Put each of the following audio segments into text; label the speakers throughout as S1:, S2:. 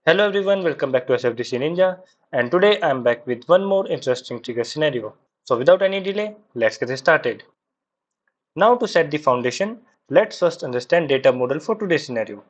S1: Hello everyone, welcome back to SFDC Ninja, and today I am back with one more interesting trigger scenario. So without any delay, let's get started. Now to set the foundation, let's first understand data model for today's scenario.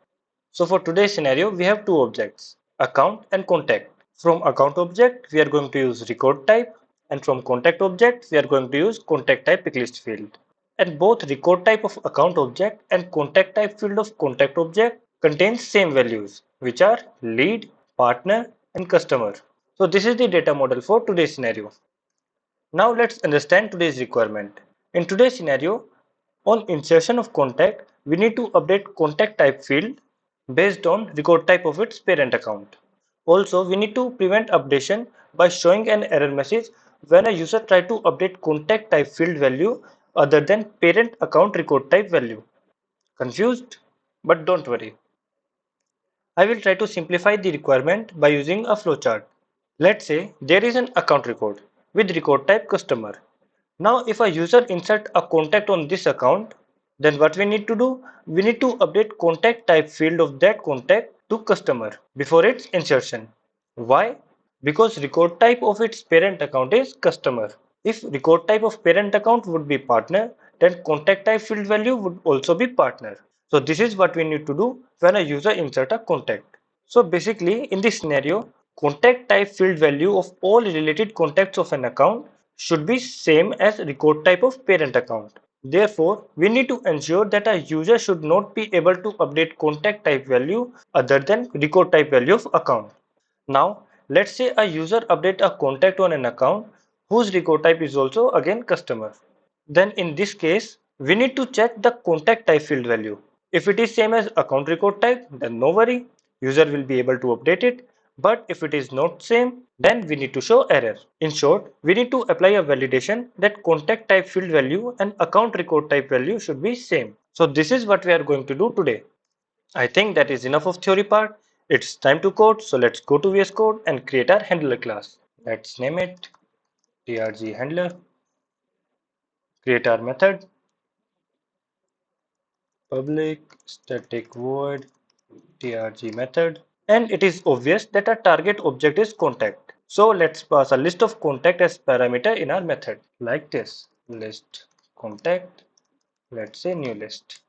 S1: So for today's scenario, we have two objects, account and contact. From account object, we are going to use record type, and from contact object, we are going to use contact type picklist field. And both record type of account object and contact type field of contact object contains same values, which are lead, partner, and customer. So this is the data model for today's scenario. Now let's understand today's requirement. In today's scenario, on insertion of contact, we need to update contact type field based on record type of its parent account. Also, we need to prevent updation by showing an error message when a user try to update contact type field value other than parent account record type value. Confused? But don't worry. I will try to simplify the requirement by using a flowchart. Let's say there is an account record with record type customer. Now if a user insert a contact on this account, then what we need to do? We need to update contact type field of that contact to customer before its insertion. Why? Because record type of its parent account is customer. If record type of parent account would be partner, then contact type field value would also be partner. So this is what we need to do when a user insert a contact. So basically in this scenario, contact type field value of all related contacts of an account should be same as record type of parent account. Therefore, we need to ensure that a user should not be able to update contact type value other than record type value of account. Now, let's say a user update a contact on an account whose record type is also again customer. Then in this case, we need to check the contact type field value. If it is same as account record type, then no worry, user will be able to update it. But if it is not same, then we need to show error. In short, we need to apply a validation that contact type field value and account record type value should be same. So this is what we are going to do today. I think that is enough of theory part. It's time to code. So let's go to VS Code and create our handler class. Let's name it trg handler. Create our method public static void trg method. And it is obvious that our target object is contact. So let's pass a list of contact as parameter in our method like this. List contact. Let's say new list.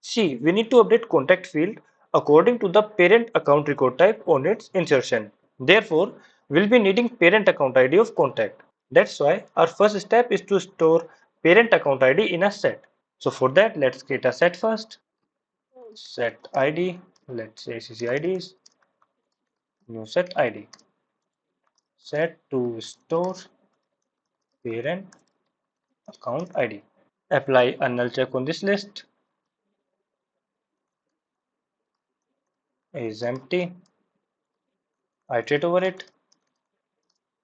S1: See, we need to update contact field according to the parent account record type on its insertion. Therefore, we'll be needing parent account ID of contact. That's why our first step is to store parent account ID in a set. So for that, let's create a set first. Set ID, let's say CCIDs, new set ID. Set to store parent account ID. Apply a null check on this list. Is empty. Iterate over it.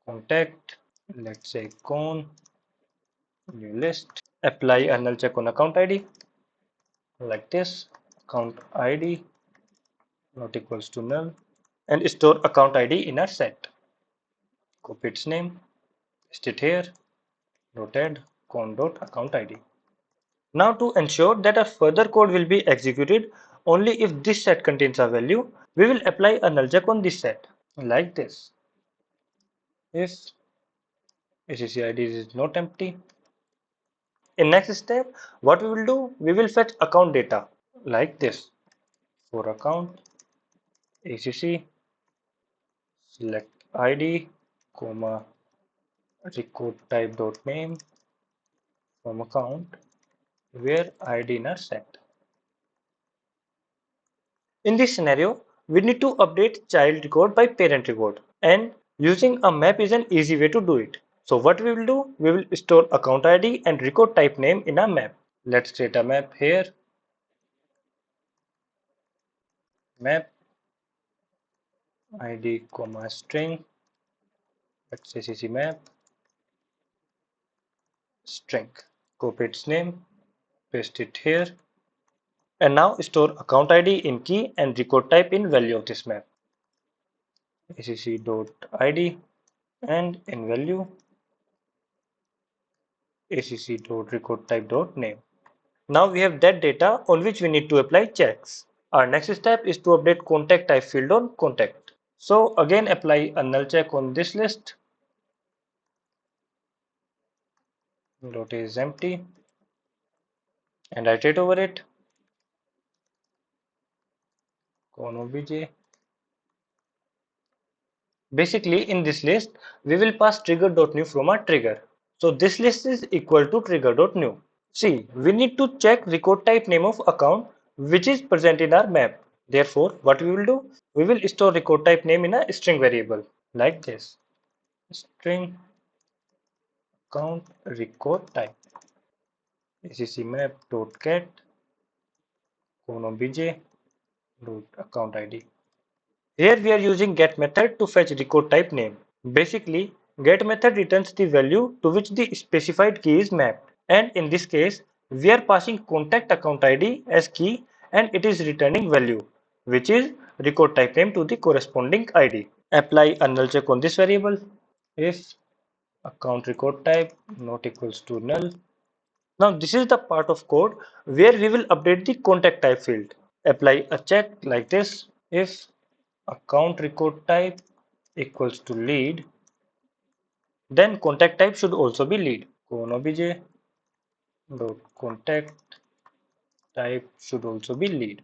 S1: Contact, let's say con new list. Apply a null check on account ID like this. Account ID not equals to null, and store account ID in our set. Copy its name, paste it here, dot add con dot account ID. Now to ensure that our further code will be executed only if this set contains a value, we will apply a null check on this set like this. If ACCID is not empty, in next step, what we will do, we will fetch account data like this. For account, ACC, select ID, comma, record type dot name from account, where ID in our set. In this scenario, we need to update child record by parent record, and using a map is an easy way to do it. So what we will do, we will store account ID and record type name in a map. Let's create a map here. Map ID comma string. Let's say cc map string. Copy its name, paste it here, and now store account ID in key and record type in value of this map. acc.id and in value acc.recordtype.name. Now we have that data on which we need to apply checks. Our next step is to update contact type field on contact. So again apply a null check on this list. Dot is empty and iterate over it. Con obj. Basically in this list we will pass trigger.new from our trigger. So this list is equal to trigger.new. See, we need to check record type name of account which is present in our map. Therefore, what we will do? We will store record type name in a string variable like this. String account record type. Acc map dot get con obj dot account id. Here we are using get method to fetch record type name. Basically, get method returns the value to which the specified key is mapped. And in this case, we are passing contact account ID as key and it is returning value, which is record type name to the corresponding ID. Apply a null check on this variable. If account record type not equals to null. Now this is the part of code where we will update the contact type field. Apply a check like this. If account record type equals to lead, then contact type should also be lead. Con obj dot contact type should also be lead.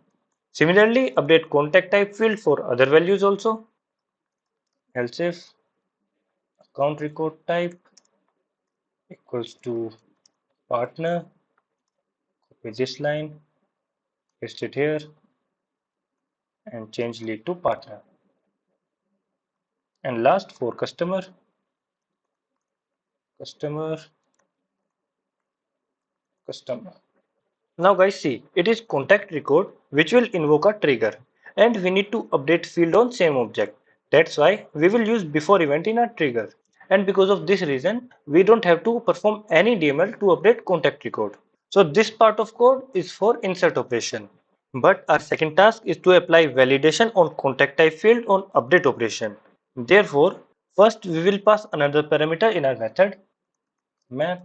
S1: Similarly, update contact type field for other values also. Else if account record type equals to partner, copy this line, paste it here, and change lead to partner. And last for customer, customer. Now guys see, it is contact record which will invoke a trigger and we need to update field on same object. That's why we will use before event in our trigger. And because of this reason, we don't have to perform any DML to update contact record. So this part of code is for insert operation. But our second task is to apply validation on contact type field on update operation. Therefore, first we will pass another parameter in our method map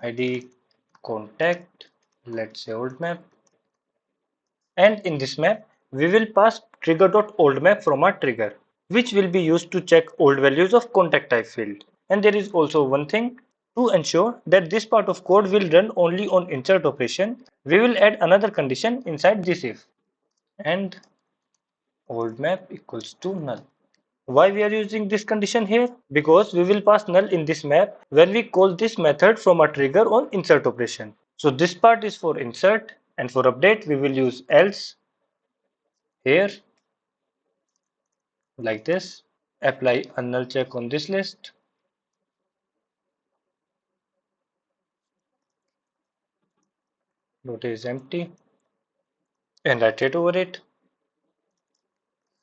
S1: id contact, let's say old map, and in this map we will pass trigger.oldMap from our trigger, which will be used to check old values of contact type field. And there is also one thing to ensure that this part of code will run only on insert operation. We will add another condition inside this if and old map equals to null. Why we are using this condition here? Because we will pass null in this map when we call this method from a trigger on insert operation. So this part is for insert and for update we will use else here like this. Apply a null check on this list. Dot is empty and iterate over it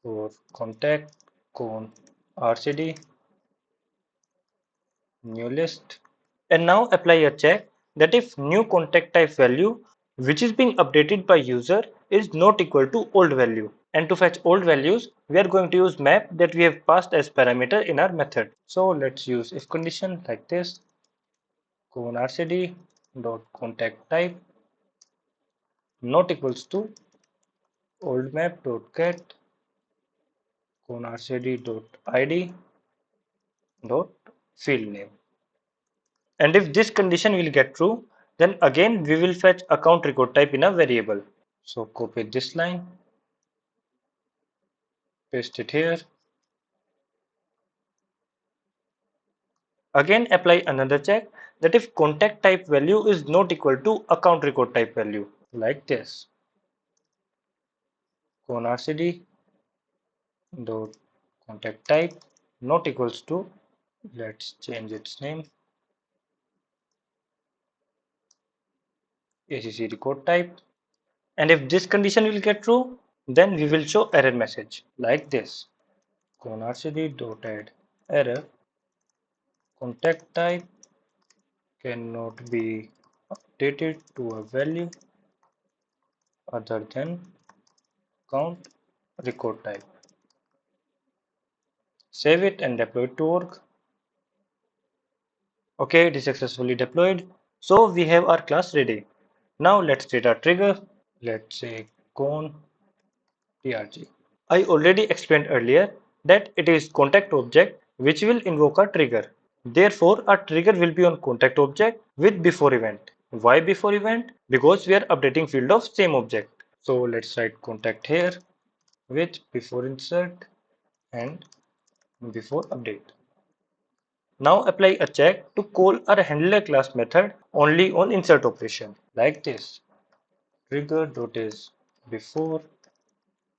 S1: for contact con rcd new list. And now apply a check that if new contact type value which is being updated by user is not equal to old value. And to fetch old values, we are going to use map that we have passed as parameter in our method. So let's use if condition like this con rcd dot contact type not equals to old map dot get con rcd dot id dot field name. And if this condition will get true, then again we will fetch account record type in a variable. So copy this line, paste it here. Again apply another check that if contact type value is not equal to account record type value like this. Con rcd dot contact type not equals to, let's change its name, acc record type. And if this condition will get true, then we will show error message like this. Con rcd dot add error contact type cannot be updated to a value other than count record type. Save it and deploy it to org. Okay, it is successfully deployed. So we have our class ready. Now let's create our trigger. Let's say con trg. I already explained earlier that it is contact object which will invoke a trigger. Therefore, a trigger will be on contact object with before event. Why before event? Because we are updating field of same object. So let's write contact here with before insert and before update. Now apply a check to call our handler class method only on insert operation like this. Trigger.is before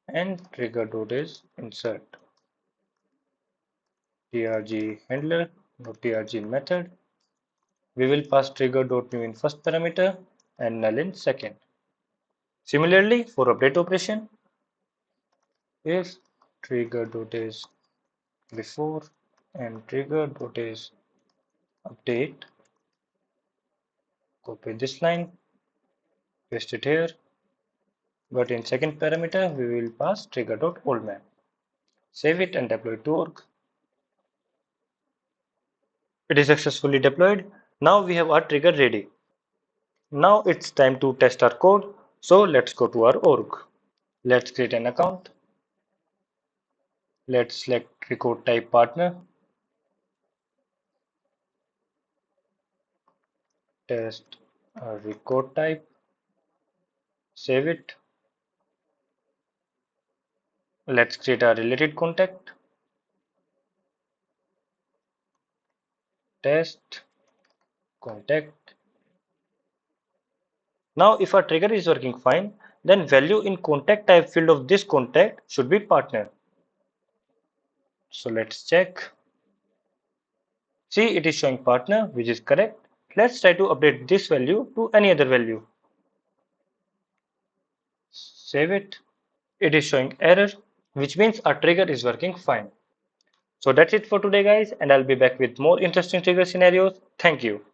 S1: and trigger.is insert. trg handler trg method. We will pass trigger.new in first parameter and null in second. Similarly, for update operation, if trigger.is before and trigger.is update, copy this line, paste it here, but in second parameter we will pass trigger.oldman. Save it and deploy to org. It is successfully deployed. Now we have our trigger ready. Now it's time to test our code. So let's go to our org. Let's create an account. Let's select record type partner. Test record type. Save it. Let's create a related contact. Test contact. Now if our trigger is working fine, then value in contact type field of this contact should be partner. So let's check. See, it is showing partner, which is correct. Let's try to update this value to any other value. Save it. It is showing error, which means our trigger is working fine. So that's it for today, guys, and I'll be back with more interesting trigger scenarios. Thank you.